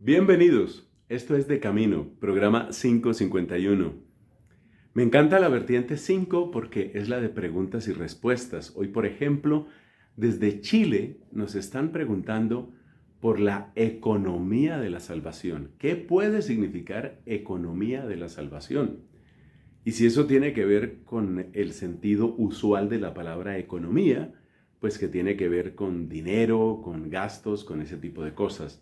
Bienvenidos, esto es De Camino, programa 551. Me encanta la vertiente 5 porque es la de preguntas y respuestas. Hoy, por ejemplo, desde Chile nos están preguntando por la economía de la salvación. ¿Qué puede significar economía de la salvación? Y si eso tiene que ver con el sentido usual de la palabra economía, pues que tiene que ver con dinero, con gastos, con ese tipo de cosas.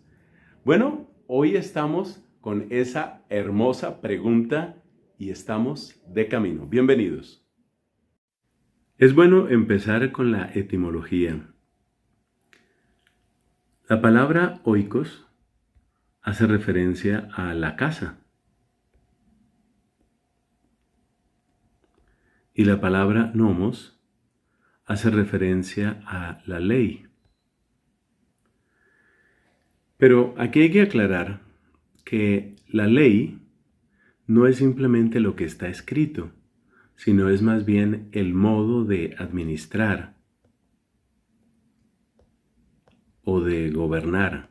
Bueno, hoy estamos con esa hermosa pregunta y estamos de camino. Bienvenidos. Es bueno empezar con la etimología. La palabra oikos hace referencia a la casa y la palabra nomos hace referencia a la ley. Pero aquí hay que aclarar que la ley no es simplemente lo que está escrito, sino es más bien el modo de administrar o de gobernar.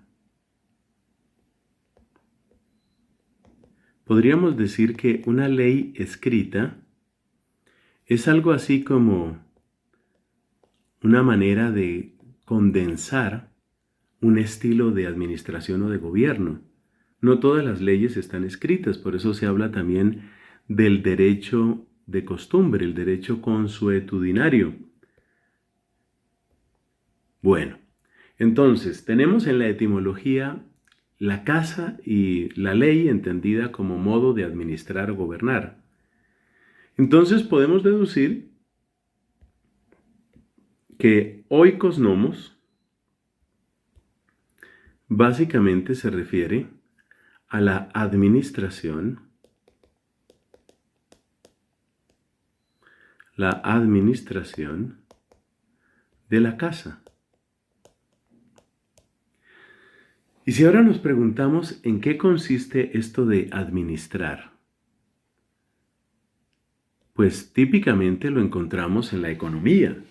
Podríamos decir que una ley escrita es algo así como una manera de condensar un estilo de administración o de gobierno. No todas las leyes están escritas, por eso se habla también del derecho de costumbre, el derecho consuetudinario. Bueno, entonces tenemos en la etimología la casa y la ley entendida como modo de administrar o gobernar. Entonces podemos deducir que oikos nomos básicamente se refiere a la administración de la casa. Y si ahora nos preguntamos en qué consiste esto de administrar, pues típicamente lo encontramos en la economía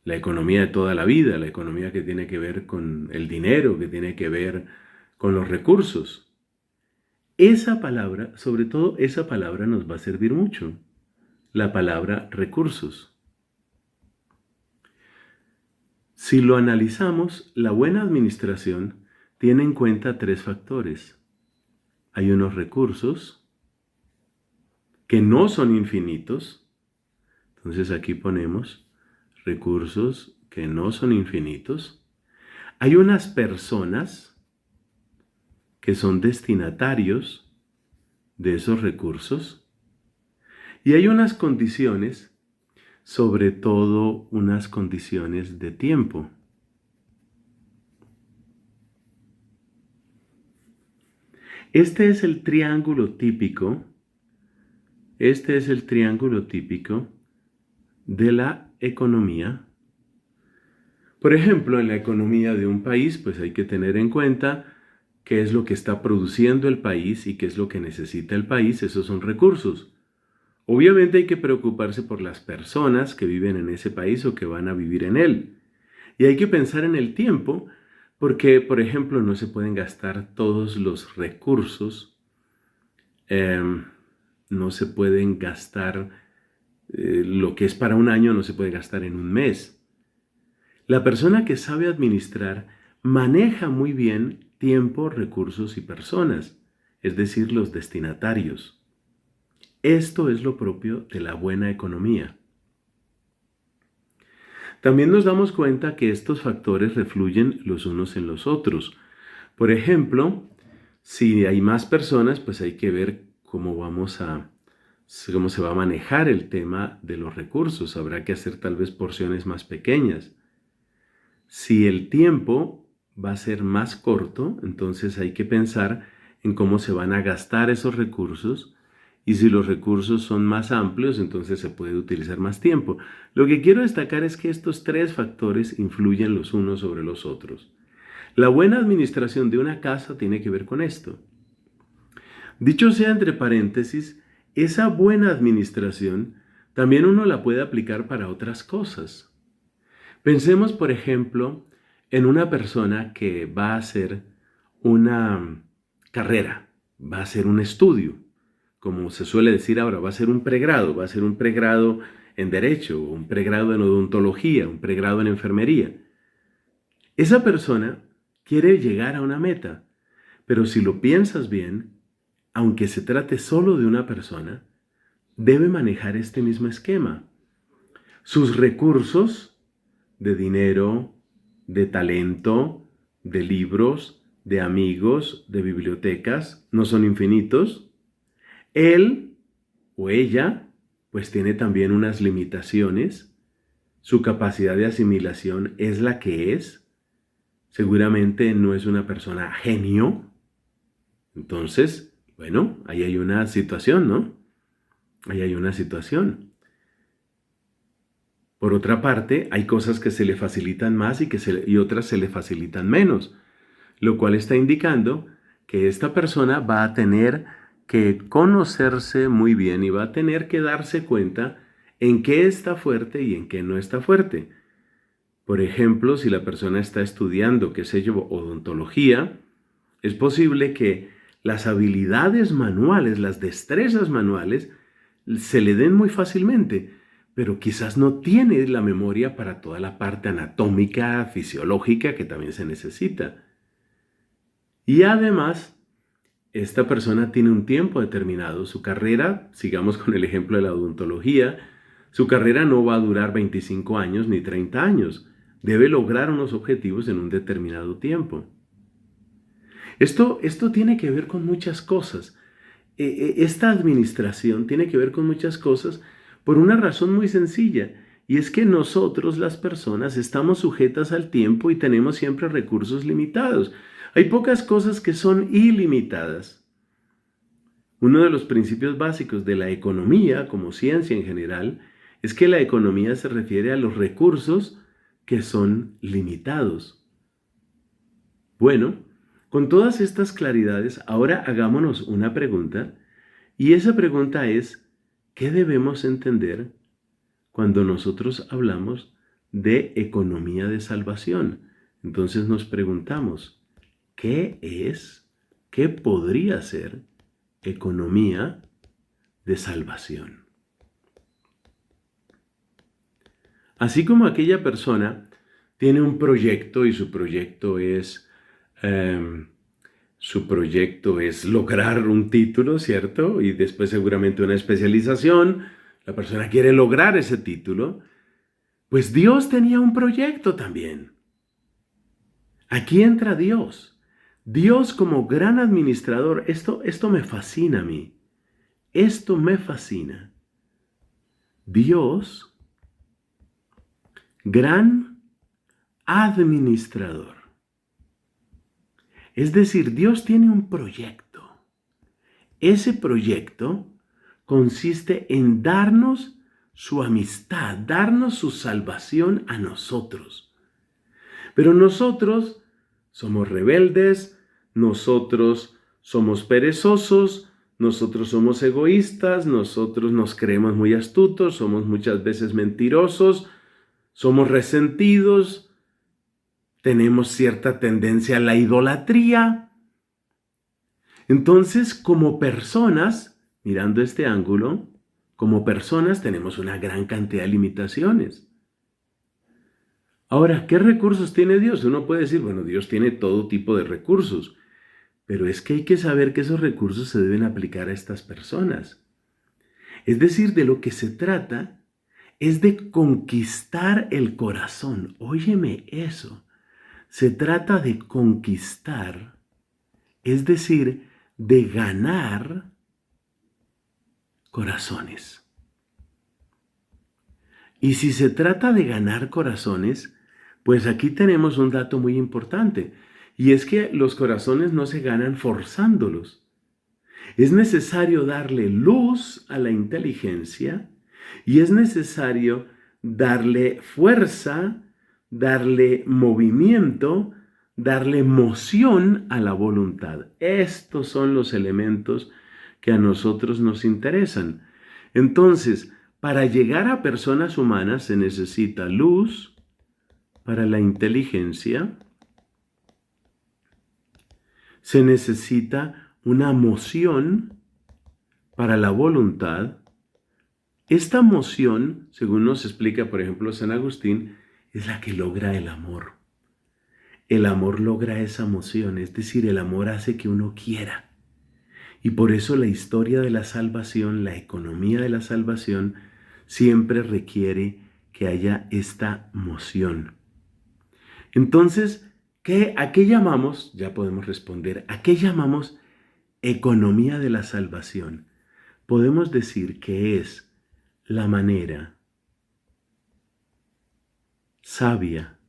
de toda la vida, la economía que tiene que ver con el dinero, que tiene que ver con los recursos. Esa palabra, sobre todo esa palabra nos va a servir mucho, la palabra recursos. Si lo analizamos, la buena administración tiene en cuenta tres factores. Hay unos recursos que no son infinitos, entonces aquí ponemos recursos que no son infinitos. Hay unas personas que son destinatarios de esos recursos y hay unas condiciones, sobre todo unas condiciones de tiempo. Este es el triángulo típico de la economía. Por ejemplo, en la economía de un país, pues hay que tener en cuenta qué es lo que está produciendo el país y qué es lo que necesita el país. Esos son recursos. Obviamente hay que preocuparse por las personas que viven en ese país o que van a vivir en él. Y hay que pensar en el tiempo, porque, por ejemplo, no se pueden gastar todos los recursos, no se pueden gastar lo que es para un año, no se puede gastar en un mes. La persona que sabe administrar maneja muy bien tiempo, recursos y personas, es decir, los destinatarios. Esto es lo propio de la buena economía. También nos damos cuenta que estos factores refluyen los unos en los otros. Por ejemplo, si hay más personas, pues hay que ver cómo se va a manejar el tema de los recursos. Habrá que hacer tal vez porciones más pequeñas. Si el tiempo va a ser más corto, entonces hay que pensar en cómo se van a gastar esos recursos. Y si los recursos son más amplios, entonces se puede utilizar más tiempo. Lo que quiero destacar es que estos tres factores influyen los unos sobre los otros. La buena administración de una casa tiene que ver con esto. Dicho sea entre paréntesis, esa buena administración también uno la puede aplicar para otras cosas. Pensemos, por ejemplo, en una persona que va a hacer una carrera, va a hacer un estudio, como se suele decir ahora, va a ser un pregrado, va a ser un pregrado en Derecho, un pregrado en odontología, un pregrado en enfermería. Esa persona quiere llegar a una meta, pero si lo piensas bien, aunque se trate solo de una persona, debe manejar este mismo esquema. Sus recursos de dinero, de talento, de libros, de amigos, de bibliotecas, no son infinitos. Él o ella, pues tiene también unas limitaciones. Su capacidad de asimilación es la que es. Seguramente no es una persona genio. Entonces, bueno, ahí hay una situación, ¿no? Ahí hay una situación. Por otra parte, hay cosas que se le facilitan más y otras se le facilitan menos, lo cual está indicando que esta persona va a tener que conocerse muy bien y va a tener que darse cuenta en qué está fuerte y en qué no está fuerte. Por ejemplo, si la persona está estudiando, qué sé yo, odontología, es posible que las habilidades manuales, las destrezas manuales, se le den muy fácilmente, pero quizás no tiene la memoria para toda la parte anatómica, fisiológica que también se necesita. Y además, esta persona tiene un tiempo determinado. Su carrera, sigamos con el ejemplo de la odontología, su carrera no va a durar 25 años ni 30 años. Debe lograr unos objetivos en un determinado tiempo. Esto tiene que ver con muchas cosas. Esta administración tiene que ver con muchas cosas por una razón muy sencilla, y es que nosotros, las personas, estamos sujetas al tiempo y tenemos siempre recursos limitados. Hay pocas cosas que son ilimitadas. Uno de los principios básicos de la economía, como ciencia en general, es que la economía se refiere a los recursos que son limitados. Bueno, con todas estas claridades, ahora hagámonos una pregunta, y esa pregunta es, ¿qué debemos entender cuando nosotros hablamos de economía de salvación? Entonces nos preguntamos, ¿qué podría ser economía de salvación? Así como aquella persona tiene un proyecto y su proyecto es lograr un título, ¿cierto? Y después seguramente una especialización. La persona quiere lograr ese título. Pues Dios tenía un proyecto también. Aquí entra Dios. Dios como gran administrador. Esto me fascina a mí. Esto me fascina. Dios, gran administrador. Es decir, Dios tiene un proyecto. Ese proyecto consiste en darnos su amistad, darnos su salvación a nosotros. Pero nosotros somos rebeldes, nosotros somos perezosos, nosotros somos egoístas, nosotros nos creemos muy astutos, somos muchas veces mentirosos, somos resentidos, tenemos cierta tendencia a la idolatría. Entonces, como personas, mirando este ángulo, como personas tenemos una gran cantidad de limitaciones. Ahora, ¿qué recursos tiene Dios? Uno puede decir, bueno, Dios tiene todo tipo de recursos, pero es que hay que saber que esos recursos se deben aplicar a estas personas. Es decir, de lo que se trata es de conquistar el corazón. Óyeme eso. Se trata de conquistar, es decir, de ganar corazones. Y si se trata de ganar corazones, pues aquí tenemos un dato muy importante, y es que los corazones no se ganan forzándolos. Es necesario darle luz a la inteligencia y es necesario darle fuerza, darle movimiento, darle moción a la voluntad. Estos son los elementos que a nosotros nos interesan. Entonces, para llegar a personas humanas se necesita luz para la inteligencia, Se necesita una moción para la voluntad. Esta moción, según nos explica, por ejemplo, San Agustín, es la que logra el amor. El amor logra esa moción, es decir, el amor hace que uno quiera. Y por eso la historia de la salvación, la economía de la salvación, siempre requiere que haya esta moción. Entonces, ¿a qué llamamos? Ya podemos responder, ¿a qué llamamos economía de la salvación? Podemos decir que es la manera sabia,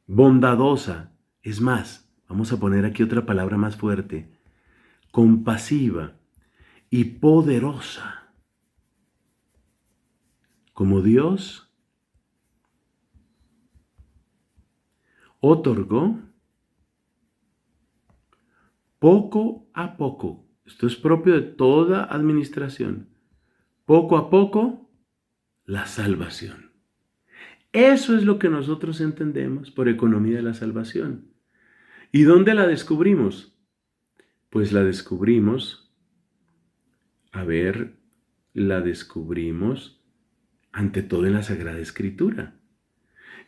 bondadosa, es más, vamos a poner aquí otra palabra más fuerte, compasiva y poderosa, como Dios otorgó poco a poco. Esto es propio de toda administración. Poco a poco, la salvación. Eso es lo que nosotros entendemos por economía de la salvación. ¿Y dónde la descubrimos? Pues la descubrimos, la descubrimos ante todo en la Sagrada Escritura.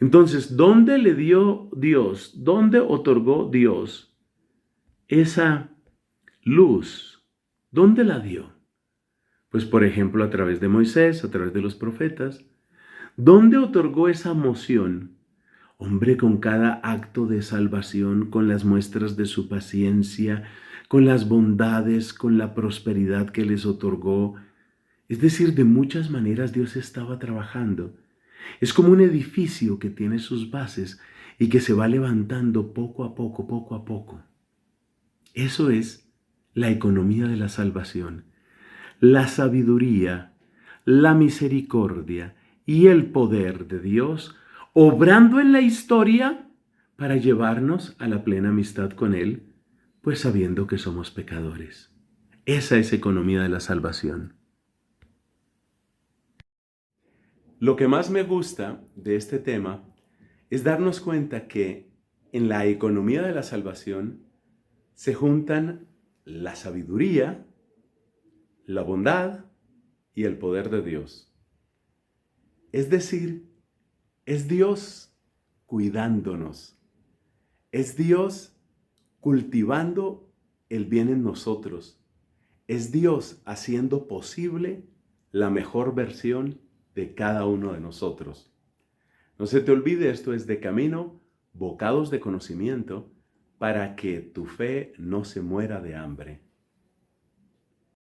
Entonces, ¿dónde le dio Dios? ¿Dónde otorgó Dios esa luz? ¿Dónde la dio? Pues por ejemplo a través de Moisés, a través de los profetas. ¿Dónde otorgó esa moción? Hombre, con cada acto de salvación, con las muestras de su paciencia, con las bondades, con la prosperidad que les otorgó. Es decir, de muchas maneras Dios estaba trabajando. Es como un edificio que tiene sus bases y que se va levantando poco a poco, poco a poco. Eso es la economía de la salvación. La sabiduría, la misericordia y el poder de Dios obrando en la historia para llevarnos a la plena amistad con Él, pues sabiendo que somos pecadores. Esa es economía de la salvación. Lo que más me gusta de este tema es darnos cuenta que en la economía de la salvación se juntan la sabiduría, la bondad y el poder de Dios. Es decir, es Dios cuidándonos, es Dios cultivando el bien en nosotros, es Dios haciendo posible la mejor versión de cada uno de nosotros. No se te olvide, esto es De Camino, bocados de conocimiento, para que tu fe no se muera de hambre.